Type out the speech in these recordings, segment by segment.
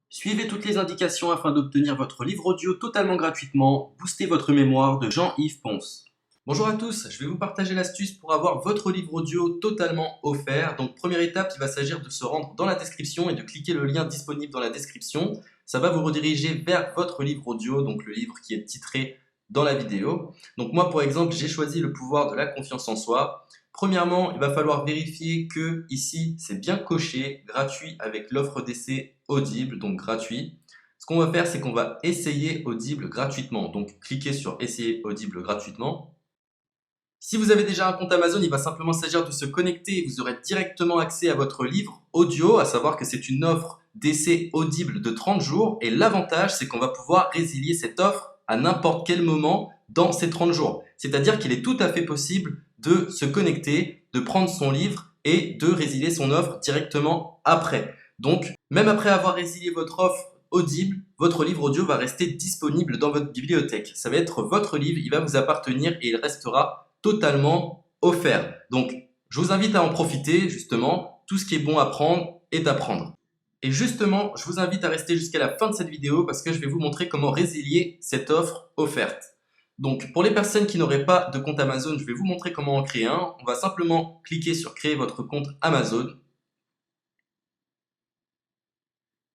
Suivez toutes les indications afin d'obtenir votre livre audio totalement gratuitement. Boostez votre mémoire de Jean-Yves Ponce. Bonjour à tous, je vais vous partager l'astuce pour avoir votre livre audio totalement offert. Donc première étape, il va s'agir de se rendre dans la description et de cliquer le lien disponible dans la description. Ça va vous rediriger vers votre livre audio, donc le livre qui est titré dans la vidéo. Donc moi par exemple, j'ai choisi le pouvoir de la confiance en soi. Premièrement, il va falloir vérifier que ici c'est bien coché, gratuit avec l'offre d'essai Audible, donc gratuit. Ce qu'on va faire, c'est qu'on va essayer Audible gratuitement. Donc cliquez sur essayer Audible gratuitement. Si vous avez déjà un compte Amazon, il va simplement s'agir de se connecter et vous aurez directement accès à votre livre audio, à savoir que c'est une offre d'essai Audible de 30 jours. Et l'avantage, c'est qu'on va pouvoir résilier cette offre à n'importe quel moment dans ces 30 jours. C'est-à-dire qu'il est tout à fait possible de se connecter, de prendre son livre et de résilier son offre directement après. Donc, même après avoir résilié votre offre Audible, votre livre audio va rester disponible dans votre bibliothèque. Ça va être votre livre, il va vous appartenir et il restera totalement offert. Donc, je vous invite à en profiter, justement. Tout ce qui est bon à prendre est à prendre. Et justement, je vous invite à rester jusqu'à la fin de cette vidéo parce que je vais vous montrer comment résilier cette offre offerte. Donc, pour les personnes qui n'auraient pas de compte Amazon, je vais vous montrer comment en créer un. On va simplement cliquer sur créer votre compte Amazon.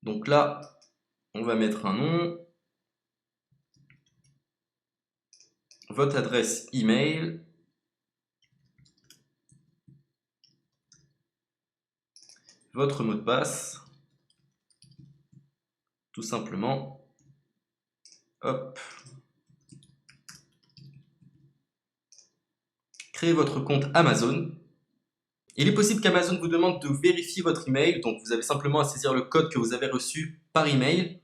Donc là, on va mettre un nom, votre adresse email, votre mot de passe, tout simplement. Hop. Créez votre compte Amazon. Il est possible qu'Amazon vous demande de vérifier votre email, donc vous avez simplement à saisir le code que vous avez reçu par email.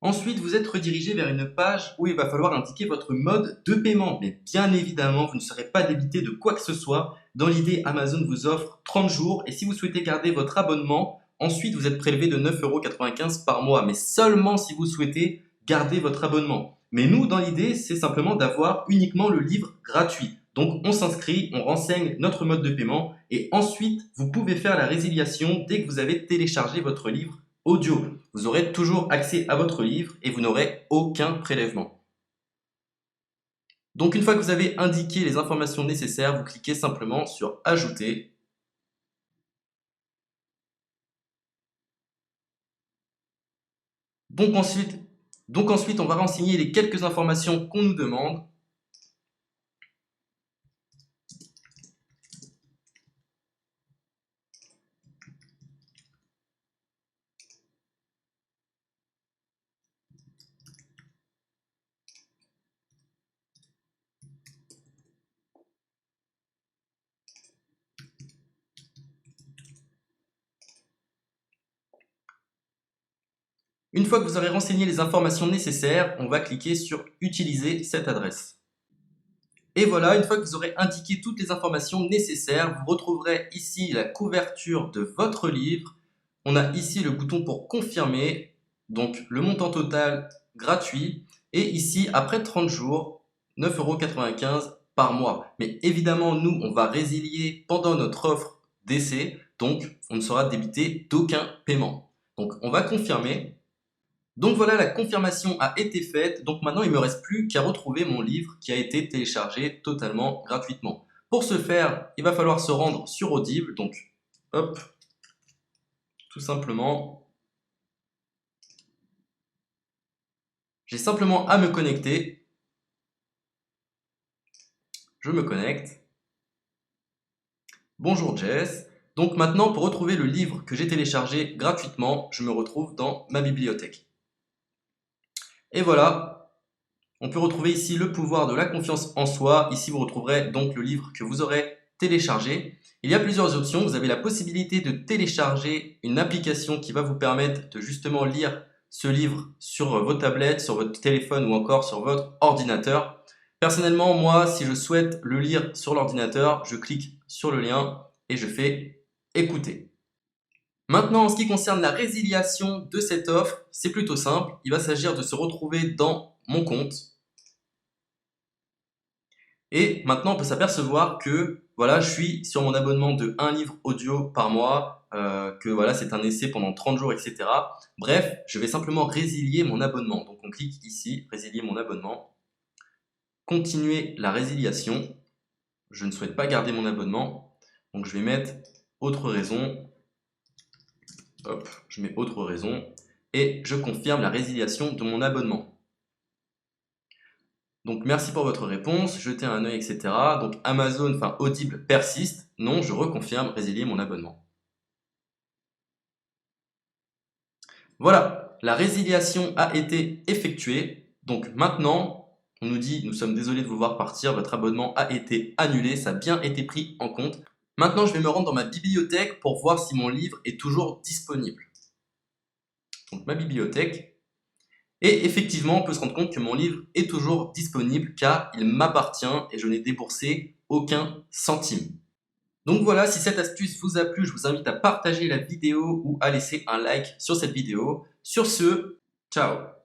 Ensuite, vous êtes redirigé vers une page où il va falloir indiquer votre mode de paiement. Mais bien évidemment, vous ne serez pas débité de quoi que ce soit. Dans l'idée, Amazon vous offre 30 jours et si vous souhaitez garder votre abonnement, ensuite vous êtes prélevé de 9,95 € par mois, mais seulement si vous souhaitez garder votre abonnement. Mais nous, dans l'idée, c'est simplement d'avoir uniquement le livre gratuit. Donc on s'inscrit, on renseigne notre mode de paiement et ensuite vous pouvez faire la résiliation dès que vous avez téléchargé votre livre audio. Vous aurez toujours accès à votre livre et vous n'aurez aucun prélèvement. Donc une fois que vous avez indiqué les informations nécessaires, vous cliquez simplement sur Ajouter. Donc ensuite, on va renseigner les quelques informations qu'on nous demande. Une fois que vous aurez renseigné les informations nécessaires, on va cliquer sur Utiliser cette adresse. Et voilà, une fois que vous aurez indiqué toutes les informations nécessaires, vous retrouverez ici la couverture de votre livre. On a ici le bouton pour confirmer, donc le montant total gratuit. Et ici, après 30 jours, 9,95 € par mois. Mais évidemment, nous, on va résilier pendant notre offre d'essai, donc on ne sera débité d'aucun paiement. Donc on va confirmer. Donc voilà, la confirmation a été faite, donc maintenant il ne me reste plus qu'à retrouver mon livre qui a été téléchargé totalement gratuitement. Pour ce faire, il va falloir se rendre sur Audible, donc hop, tout simplement, j'ai simplement à me connecter, je me connecte, bonjour Jess, donc maintenant pour retrouver le livre que j'ai téléchargé gratuitement, je me retrouve dans ma bibliothèque. Et voilà, on peut retrouver ici le pouvoir de la confiance en soi. Ici, vous retrouverez donc le livre que vous aurez téléchargé. Il y a plusieurs options. Vous avez la possibilité de télécharger une application qui va vous permettre de justement lire ce livre sur vos tablettes, sur votre téléphone ou encore sur votre ordinateur. Personnellement, moi, si je souhaite le lire sur l'ordinateur, je clique sur le lien et je fais écouter. Maintenant, en ce qui concerne la résiliation de cette offre, c'est plutôt simple. Il va s'agir de se retrouver dans mon compte. Et maintenant, on peut s'apercevoir que voilà, je suis sur mon abonnement de 1 livre audio par mois, que voilà, c'est un essai pendant 30 jours, etc. Bref, je vais simplement résilier mon abonnement. Donc on clique ici, résilier mon abonnement, continuer la résiliation. Je ne souhaite pas garder mon abonnement, donc je vais mettre autre raison. Hop, je mets autre raison et je confirme la résiliation de mon abonnement. Donc merci pour votre réponse, jetez un œil, etc. Donc Amazon, enfin Audible persiste. Non, je reconfirme, résilier mon abonnement. Voilà, la résiliation a été effectuée. Donc maintenant, on nous dit, nous sommes désolés de vous voir partir, votre abonnement a été annulé, ça a bien été pris en compte. Maintenant, je vais me rendre dans ma bibliothèque pour voir si mon livre est toujours disponible. Donc ma bibliothèque. Et effectivement, on peut se rendre compte que mon livre est toujours disponible car il m'appartient et je n'ai déboursé aucun centime. Donc voilà, si cette astuce vous a plu, je vous invite à partager la vidéo ou à laisser un like sur cette vidéo. Sur ce, ciao!